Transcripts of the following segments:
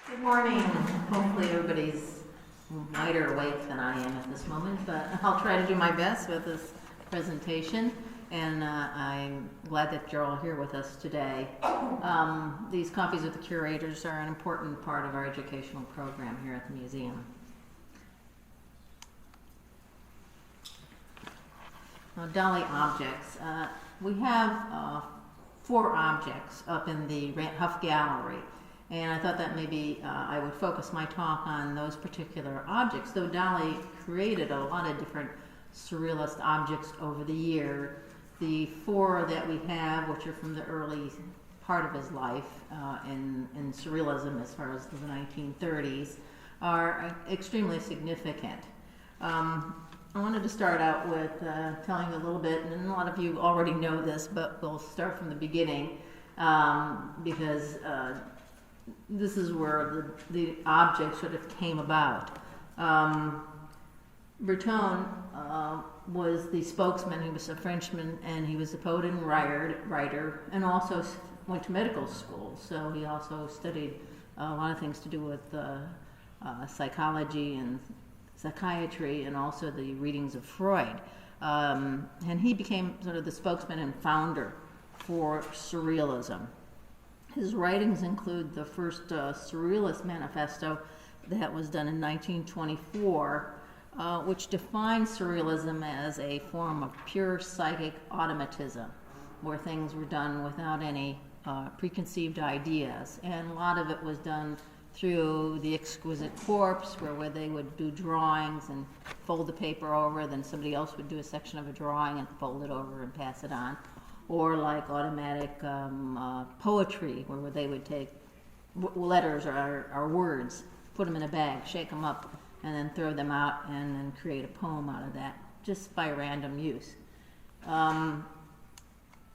Good morning. Hopefully everybody's wider awake than I am at this moment, but I'll try to do my best with this presentation, and I'm glad that you're all here with us today. These coffees with the curators are an important part of our educational program here at the museum. Now, Dalí objects. We have 4 objects up in the Huff Gallery. And I thought that maybe I would focus my talk on those particular objects, though Dalí created a lot of different surrealist objects over the year. The 4 that we have, which are from the early part of his life in surrealism as far as the 1930s, are extremely significant. I wanted to start out with telling you a little bit, and a lot of you already know this, but we'll start from the beginning because this is where the object sort of came about. Breton was the spokesman. He was a Frenchman, and he was a poet and writer, and also went to medical school. So he also studied a lot of things to do with psychology and psychiatry, and also the readings of Freud. And he became sort of the spokesman and founder for surrealism. His writings include the first Surrealist manifesto that was done in 1924, which defined surrealism as a form of pure psychic automatism, where things were done without any preconceived ideas. And a lot of it was done through the exquisite corpse, where they would do drawings and fold the paper over, then somebody else would do a section of a drawing and fold it over and pass it on. Or like automatic poetry, where they would take letters or words, put them in a bag, shake them up, and then throw them out and then create a poem out of that, just by random use.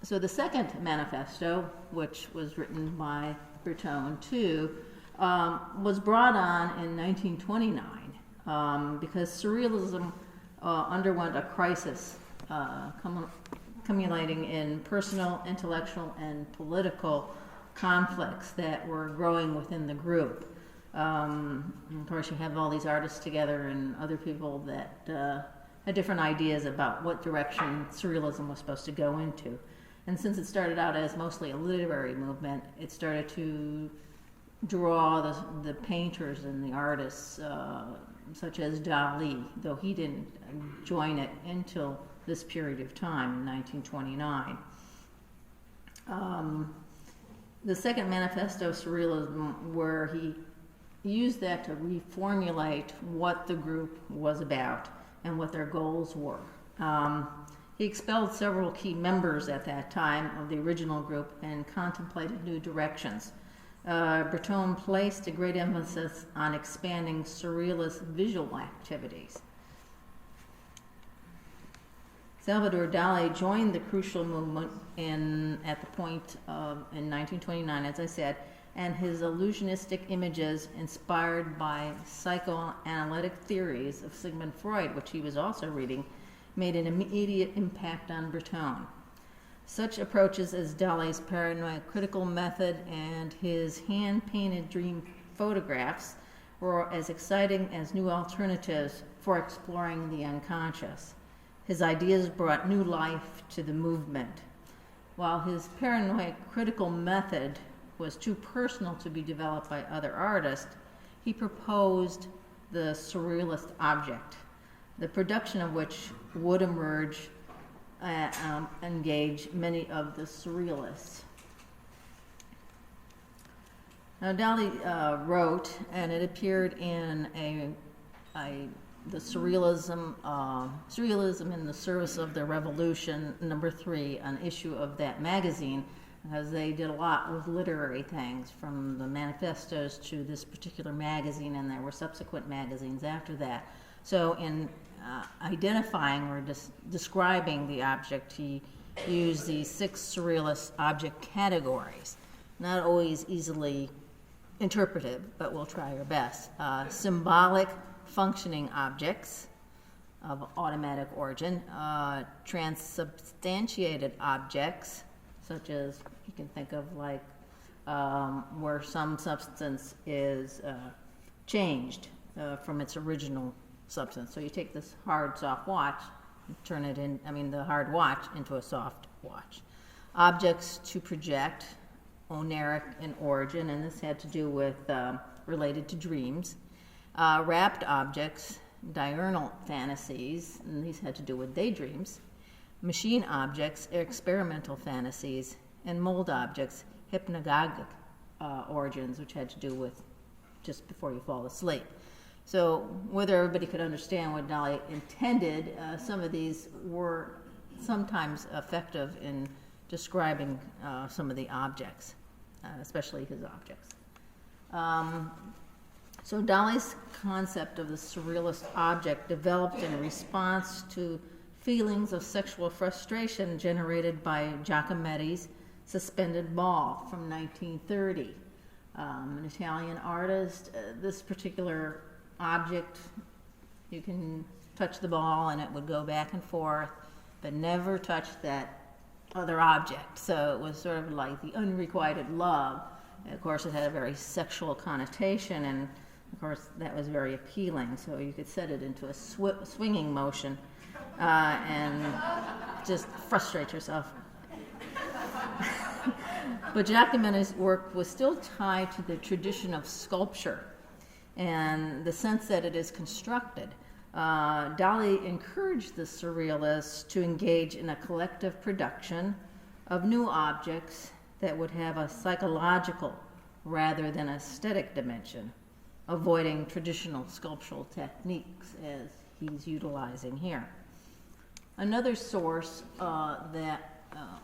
So the second manifesto, which was written by Breton too, was brought on in 1929 because surrealism underwent a crisis accumulating in personal, intellectual, and political conflicts that were growing within the group. And of course, you have all these artists together and other people that had different ideas about what direction surrealism was supposed to go into. And since it started out as mostly a literary movement, it started to draw the painters and the artists, such as Dalí, though he didn't join it until this period of time in 1929. The second manifesto, Surrealism, where he used that to reformulate what the group was about and what their goals were. He expelled several key members at that time of the original group and contemplated new directions. Breton placed a great emphasis on expanding surrealist visual activities. Salvador Dalí joined the crucial movement at the point in 1929, as I said, and his illusionistic images, inspired by psychoanalytic theories of Sigmund Freud, which he was also reading, made an immediate impact on Breton. Such approaches as Dalí's paranoid critical method and his hand-painted dream photographs were as exciting as new alternatives for exploring the unconscious. His ideas brought new life to the movement. While his paranoid critical method was too personal to be developed by other artists, he proposed the surrealist object, the production of which would emerge engage many of the surrealists. Now, Dalí wrote, and it appeared in the Surrealism in the Service of the Revolution, #3, an issue of that magazine, because they did a lot with literary things, from the manifestos to this particular magazine, and there were subsequent magazines after that. So in identifying or describing the object, he used these 6 surrealist object categories, not always easily interpretive, but we'll try our best. Symbolic functioning objects of automatic origin, transubstantiated objects, such as you can think of like where some substance is changed from its original substance. So you take this hard, soft watch, and turn it the hard watch into a soft watch. Objects to project, oneric in origin, and this had to do with related to dreams. Wrapped objects, diurnal fantasies, and these had to do with daydreams. Machine objects, experimental fantasies, and mold objects, hypnagogic origins, which had to do with just before you fall asleep. So whether everybody could understand what Dalí intended, some of these were sometimes effective in describing some of the objects, especially his objects. So Dalí's concept of the surrealist object developed in response to feelings of sexual frustration generated by Giacometti's Suspended Ball from 1930. An Italian artist. This particular object, you can touch the ball and it would go back and forth, but never touch that other object. So it was sort of like the unrequited love. And of course, it had a very sexual connotation, and of course, that was very appealing. So you could set it into a swinging motion and just frustrate yourself. But Giacometti's work was still tied to the tradition of sculpture and the sense that it is constructed. Dalí encouraged the surrealists to engage in a collective production of new objects that would have a psychological rather than aesthetic dimension, avoiding traditional sculptural techniques as he's utilizing here. Another source that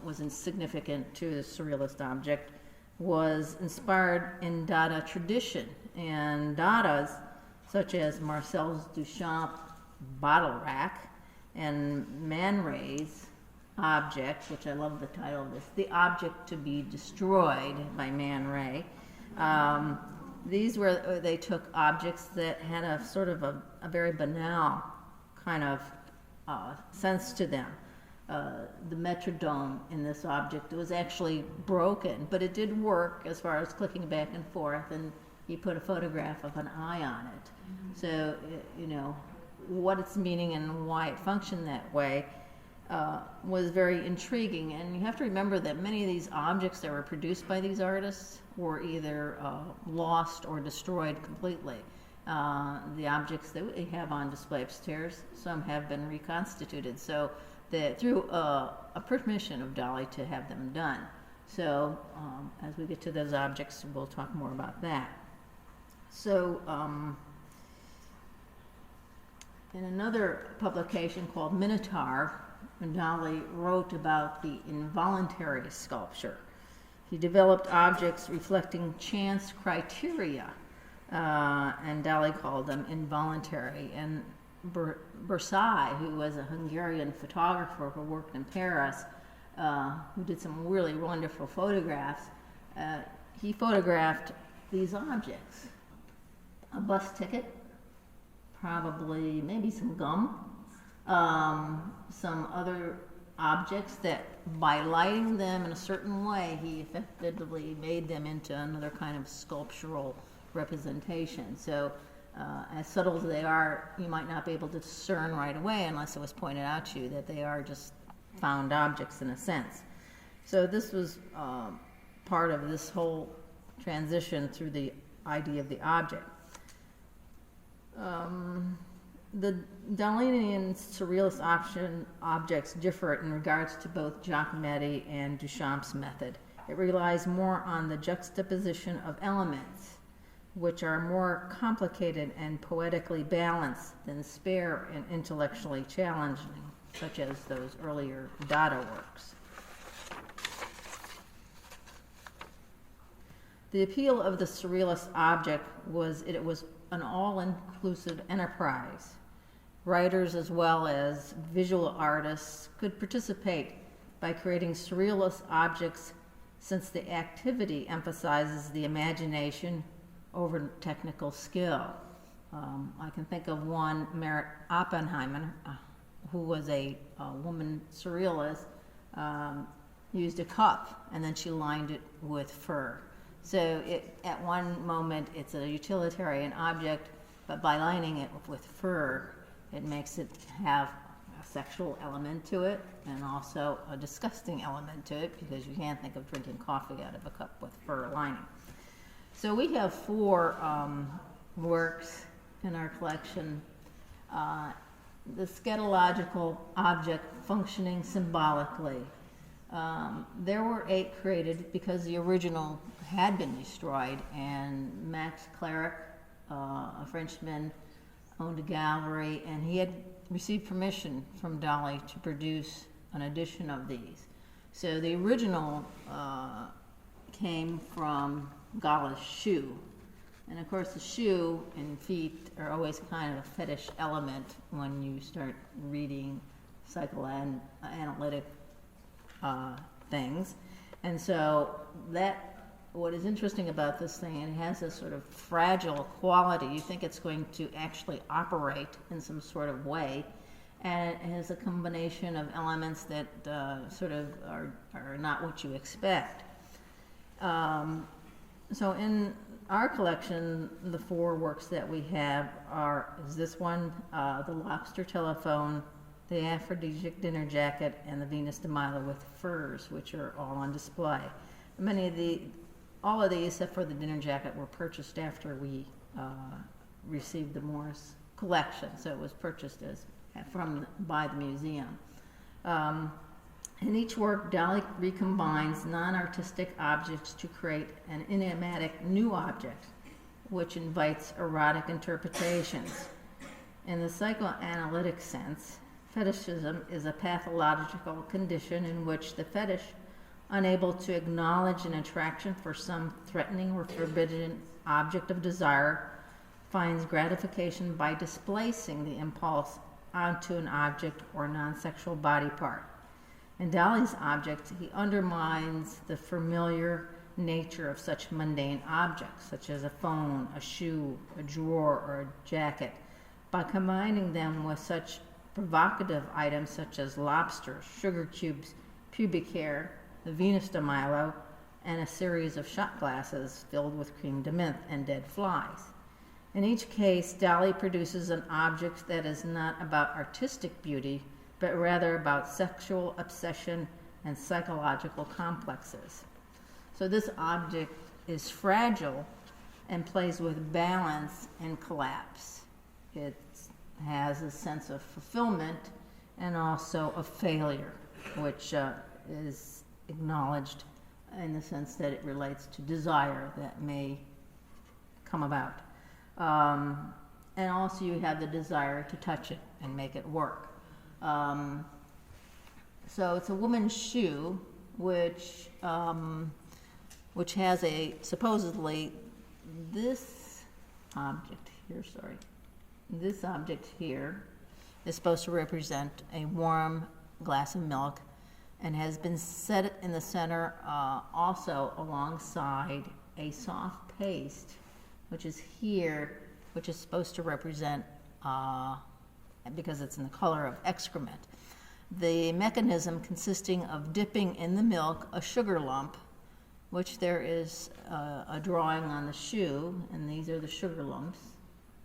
was insignificant to the surrealist object was inspired in Dada tradition, and Dadas such as Marcel Duchamp's bottle rack and Man Ray's object, which I love the title of this, The Object to be Destroyed by Man Ray. These were, they took objects that had a sort of a very banal kind of sense to them. The metrodome in this object was actually broken, but it did work as far as clicking back and forth, and you put a photograph of an eye on it. So, what its meaning and why it functioned that way was very intriguing. And you have to remember that many of these objects that were produced by these artists were either lost or destroyed completely. The objects that we have on display upstairs, some have been reconstituted. So through a permission of Dalí to have them done. So as we get to those objects, we'll talk more about that. So in another publication called Minotaur, Dalí wrote about the involuntary sculpture. He developed objects reflecting chance criteria, and Dalí called them involuntary. And Bersai, who was a Hungarian photographer who worked in Paris, who did some really wonderful photographs, he photographed these objects. A bus ticket, probably maybe some gum, some other objects that by lighting them in a certain way, he effectively made them into another kind of sculptural representation. So as subtle as they are, you might not be able to discern right away unless it was pointed out to you that they are just found objects in a sense. So this was part of this whole transition through the idea of the object. The Dalínian surrealist objects differ in regards to both Giacometti and Duchamp's method. It relies more on the juxtaposition of elements, which are more complicated and poetically balanced than spare and intellectually challenging, such as those earlier Dada works. The appeal of the surrealist object was it was an all-inclusive enterprise. Writers as well as visual artists could participate by creating surrealist objects, since the activity emphasizes the imagination over technical skill. I can think of one, Merit Oppenheimer, who was a woman surrealist, used a cup and then she lined it with fur. So at one moment it's a utilitarian object, but by lining it with fur, it makes it have a sexual element to it and also a disgusting element to it, because you can't think of drinking coffee out of a cup with fur lining. So we have 4 works in our collection. The scatological object functioning symbolically. There were 8 created because the original had been destroyed, and Max Cleric, a Frenchman, owned a gallery, and he had received permission from Dalí to produce an edition of these. So the original came from Gala's shoe. And of course the shoe and feet are always kind of a fetish element when you start reading psychoanalytic things. And so what is interesting about this thing, it has this sort of fragile quality. You think it's going to actually operate in some sort of way, and it has a combination of elements that sort of are not what you expect. So in our collection, the 4 works that we have is this one, the lobster telephone, the Aphrodisiac dinner jacket, and the Venus de Milo with furs, which are all on display. All of these, except for the dinner jacket, were purchased after we received the Morris collection, so it was purchased by the museum. In each work, Dalí recombines non-artistic objects to create an enigmatic new object, which invites erotic interpretations. In the psychoanalytic sense, fetishism is a pathological condition in which the fetish, unable to acknowledge an attraction for some threatening or forbidden object of desire, finds gratification by displacing the impulse onto an object or non-sexual body part. In Dalí's object, he undermines the familiar nature of such mundane objects, such as a phone, a shoe, a drawer, or a jacket, by combining them with such provocative items such as lobsters, sugar cubes, pubic hair, the Venus de Milo, and a series of shot glasses filled with creme de menthe and dead flies. In each case, Dalí produces an object that is not about artistic beauty, but rather about sexual obsession and psychological complexes. So this object is fragile and plays with balance and collapse. It has a sense of fulfillment and also of failure, which is acknowledged in the sense that it relates to desire that may come about. And also you have the desire to touch it and make it work. So it's a woman's shoe, which has supposedly this object here, This object here is supposed to represent a warm glass of milk and has been set in the center also alongside a soft paste, which is here, which is supposed to represent, because it's in the color of excrement, the mechanism consisting of dipping in the milk a sugar lump, which there is a drawing on the shoe, and these are the sugar lumps,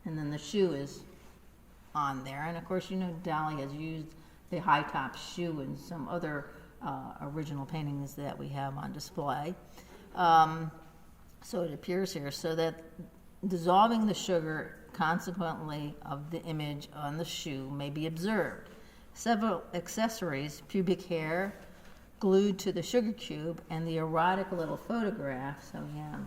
and then the shoe is on there. And of course, you know, Dalí has used the high top shoe in some other original paintings that we have on display. So it appears here, so that dissolving the sugar consequently of the image on the shoe may be observed. Several accessories, pubic hair glued to the sugar cube, and the erotic little photograph. So we have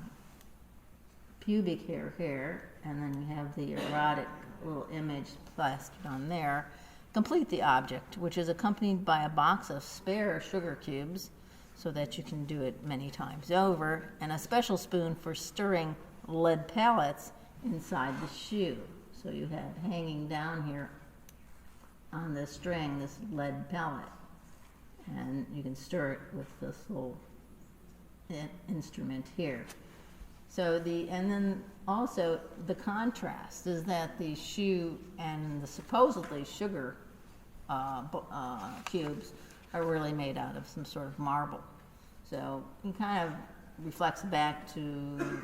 pubic hair here, and then we have the erotic little image plastered on there, complete the object, which is accompanied by a box of spare sugar cubes so that you can do it many times over, and a special spoon for stirring lead pellets inside the shoe. So you have hanging down here on the string this lead pellet, and you can stir it with this little instrument here. So and then also the contrast is that the shoe and the supposedly sugar cubes are really made out of some sort of marble. So you kind of reflects back to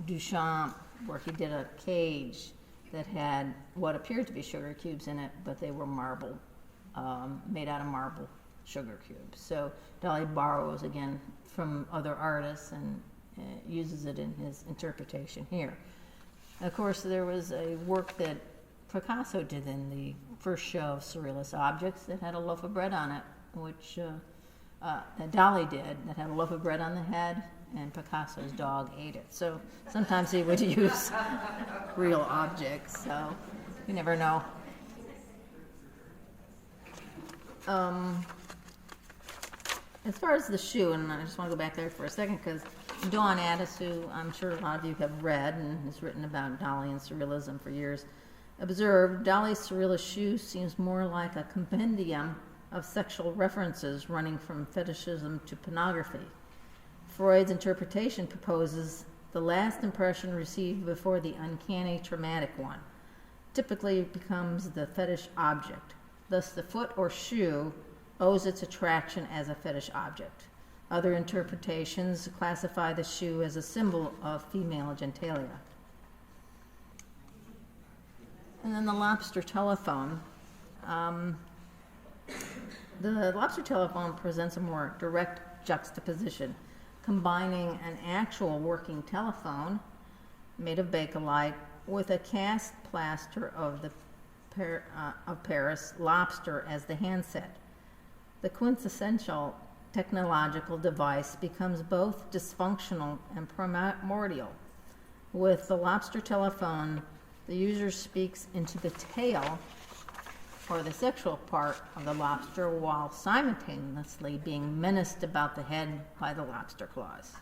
Duchamp, where he did a cage that had what appeared to be sugar cubes in it, but they were marble, made out of marble sugar cubes. So Dalí borrows again from other artists and uses it in his interpretation here. Of course, there was a work that Picasso did in the first show of Surrealist Objects that had a loaf of bread on it, which that Dalí did, that had a loaf of bread on the head, and Picasso's dog ate it. So sometimes he would use real objects, so you never know. As far as the shoe, and I just want to go back there for a second, because Dawn Addis, who I'm sure a lot of you have read and has written about Dalí and Surrealism for years, observed Dalí's Surrealist shoe seems more like a compendium of sexual references running from fetishism to pornography. Freud's interpretation proposes the last impression received before the uncanny traumatic one typically becomes the fetish object. Thus, the foot or shoe owes its attraction as a fetish object. Other interpretations classify the shoe as a symbol of female genitalia. And then the lobster telephone. The lobster telephone presents a more direct juxtaposition, combining an actual working telephone made of Bakelite with a cast plaster of the Paris lobster as the handset. The quintessential technological device becomes both dysfunctional and primordial. With the lobster telephone, the user speaks into the tail or the sexual part of the lobster while simultaneously being menaced about the head by the lobster claws.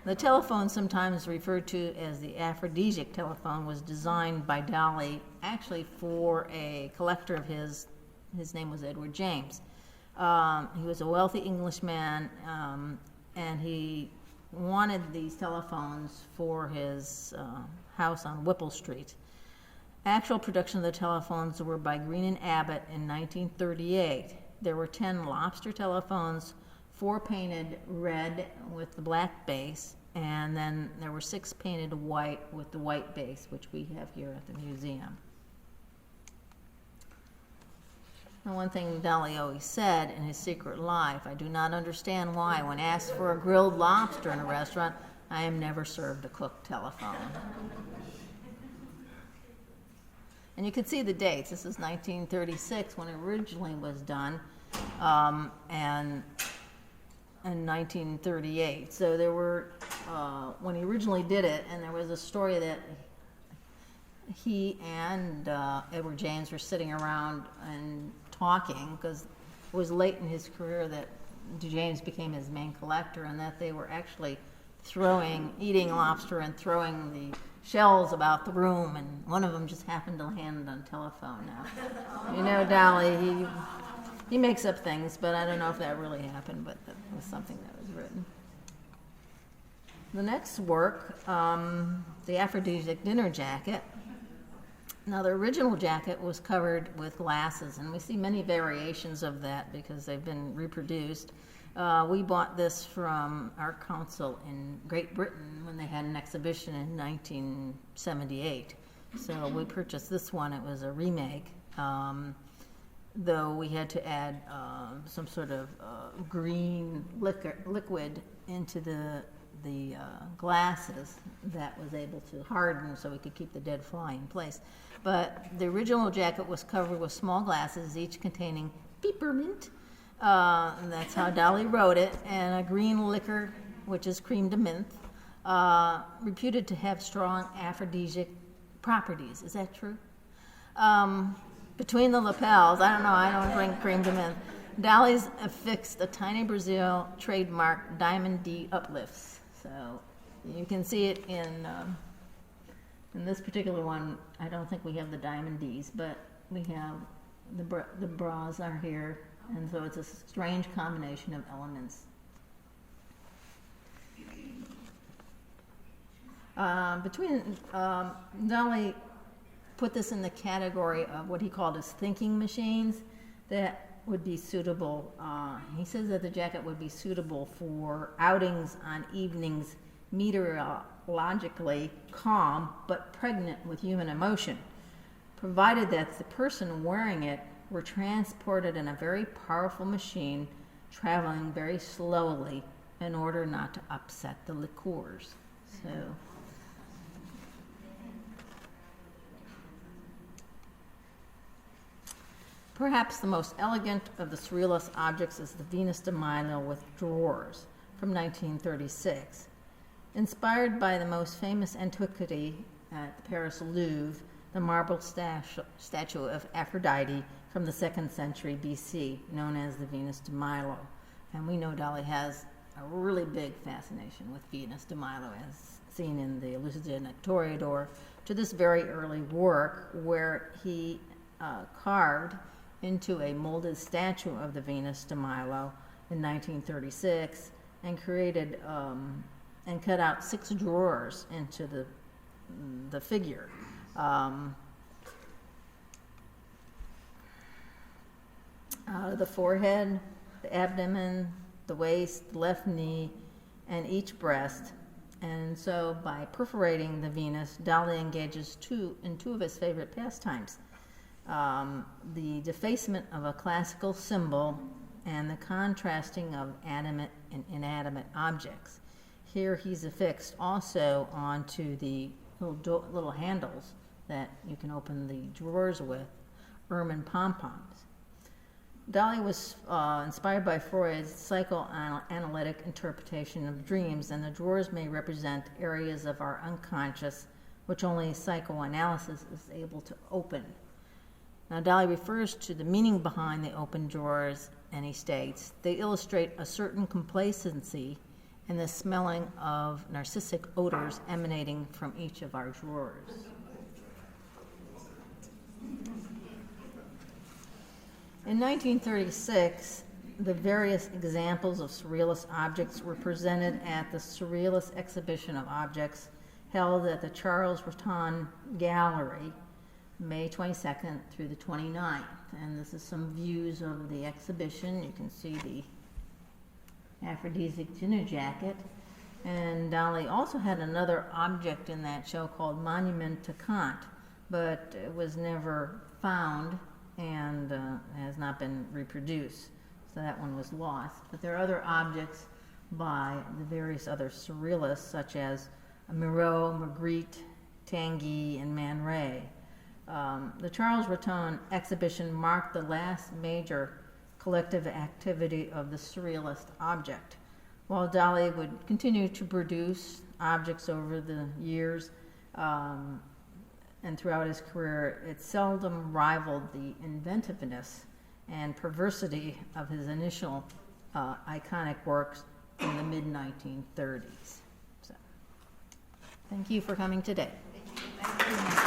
The telephone, sometimes referred to as the aphrodisiac telephone, was designed by Dalí actually for a collector of his. His name was Edward James. He was a wealthy Englishman, and he wanted these telephones for his house on Whipple Street. Actual production of the telephones were by Green and Abbott in 1938. There were 10 lobster telephones, 4 painted red with the black base, and then there were 6 painted white with the white base, which we have here at the museum. And one thing Dalí always said in his secret life, I do not understand why, when asked for a grilled lobster in a restaurant, I am never served a cooked telephone. And you can see the dates. This is 1936 when it originally was done, and in 1938. So there were, when he originally did it, and there was a story that he and Edward James were sitting around and talking, because it was late in his career that James became his main collector, and that they were actually eating lobster and throwing the shells about the room, and one of them just happened to land on telephone. Now, you know, Dalí, he makes up things, but I don't know if that really happened, but that was something that was written. The next work, the Aphrodisiac dinner jacket. Now, the original jacket was covered with glasses, and we see many variations of that because they've been reproduced. We bought this from our council in Great Britain when they had an exhibition in 1978. So we purchased this one. It was a remake, though we had to add some sort of green liquid into the glasses that was able to harden so we could keep the dead fly in place. But the original jacket was covered with small glasses, each containing peppermint. And that's how Dalí wrote it, and a green liquor, which is creme de menthe, reputed to have strong aphrodisiac properties. Is that true? Between the lapels, I don't know, I don't drink creme de menthe. Dalí's affixed a tiny Brazil trademark Diamond D uplifts. So you can see it in this particular one. I don't think we have the Diamond Ds, but we have the bras are here. And so it's a strange combination of elements. Dalí put this in the category of what he called his thinking machines, that would be suitable, he says that the jacket would be suitable for outings on evenings meteorologically calm but pregnant with human emotion, provided that the person wearing it were transported in a very powerful machine traveling very slowly in order not to upset the liqueurs. So, perhaps the most elegant of the Surrealist objects is the Venus de Milo with drawers from 1936. Inspired by the most famous antiquity at the Paris Louvre, the marble statue of Aphrodite from the 2nd century BC, known as the Venus de Milo. And we know Dalí has a really big fascination with Venus de Milo, as seen in the Elucidation Curator, to this very early work where he carved into a molded statue of the Venus de Milo in 1936 and created and cut out 6 drawers into the figure. The forehead, the abdomen, the waist, the left knee, and each breast. And so by perforating the Venus, Dalí engages in two of his favorite pastimes, the defacement of a classical symbol and the contrasting of animate and inanimate objects. Here he's affixed also onto the little handles that you can open the drawers with, ermine pom-poms. Dalí was inspired by Freud's psychoanalytic interpretation of dreams, and the drawers may represent areas of our unconscious which only psychoanalysis is able to open. Now, Dalí refers to the meaning behind the open drawers, and he states, they illustrate a certain complacency in the smelling of narcissic odors emanating from each of our drawers. In 1936, the various examples of Surrealist objects were presented at the Surrealist Exhibition of Objects held at the Charles Retton Gallery, May 22nd through the 29th. And this is some views of the exhibition. You can see the aphrodisiac dinner jacket. And Dalí also had another object in that show called Monument to Kant, but it was never found and has not been reproduced. So that one was lost. But there are other objects by the various other Surrealists, such as Miro, Magritte, Tanguy, and Man Ray. The Charles Retton exhibition marked the last major collective activity of the Surrealist object. While Dalí would continue to produce objects over the years and throughout his career, it seldom rivaled the inventiveness and perversity of his initial iconic works in the mid-1930s. So, thank you for coming today. Thank you.